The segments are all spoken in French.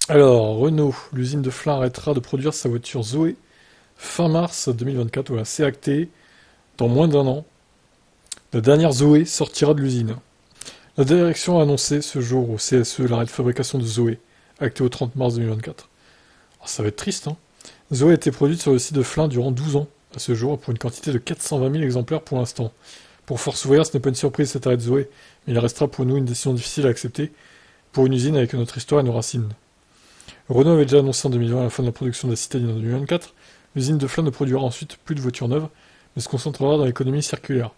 Alors, Renault, l'usine de Flins arrêtera de produire sa voiture Zoé fin mars 2024. Voilà, c'est acté. Dans moins d'un an, la dernière Zoé sortira de l'usine. La direction a annoncé ce jour au CSE l'arrêt de fabrication de Zoé, acté au 30 mars 2024. Alors, ça va être triste, hein. Zoé a été produite sur le site de Flins durant 12 ans, à ce jour, pour une quantité de 420 000 exemplaires pour l'instant. Pour Force ouvrière, ce n'est pas une surprise cet arrêt de Zoé, mais il restera pour nous une décision difficile à accepter pour une usine avec notre histoire et nos racines. Renault avait déjà annoncé en 2020 la fin de la production de la citadine en 2024. L'usine de Flins ne produira ensuite plus de voitures neuves, mais se concentrera dans l'économie circulaire.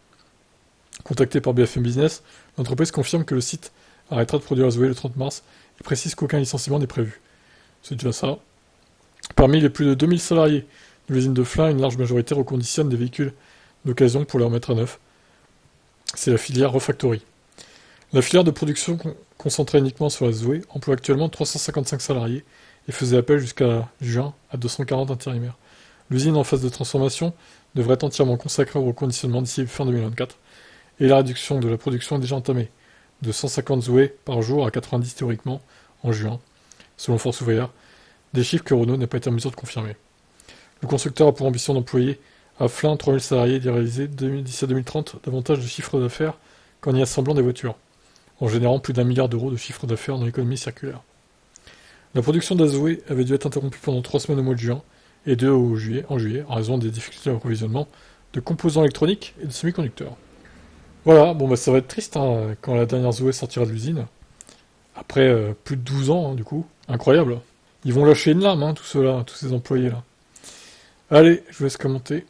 Contacté par BFM Business, l'entreprise confirme que le site arrêtera de produire la Zoé le 30 mars et précise qu'aucun licenciement n'est prévu. C'est déjà ça. Parmi les plus de 2000 salariés de l'usine de Flins, une large majorité reconditionne des véhicules d'occasion pour les remettre à neuf. C'est la filière Refactory. La filière de production concentrée uniquement sur la Zoé emploie actuellement 355 salariés et faisait appel jusqu'à juin à 240 intérimaires. L'usine en phase de transformation devrait être entièrement consacrée au reconditionnement d'ici fin 2024 et la réduction de la production est déjà entamée, de 150 Zoé par jour à 90 théoriquement en juin, selon Force ouvrière, des chiffres que Renault n'a pas été en mesure de confirmer. Le constructeur a pour ambition d'employer à Flins 3000 salariés et d'y réaliser d'ici à 2030 davantage de chiffre d'affaires qu'en y assemblant des voitures, en générant plus d'1 milliard d'euros de chiffre d'affaires dans l'économie circulaire. La production d'Azoé avait dû être interrompue pendant 3 semaines au mois de juin et 2 en juillet en raison des difficultés d'approvisionnement de composants électroniques et de semi-conducteurs. Voilà, bon bah ça va être triste hein, quand la dernière Zoé sortira de l'usine. Après plus de 12 ans, hein, du coup. Incroyable. Ils vont lâcher une larme, hein, tous ceux-là, tous ces employés-là. Allez, je vous laisse commenter.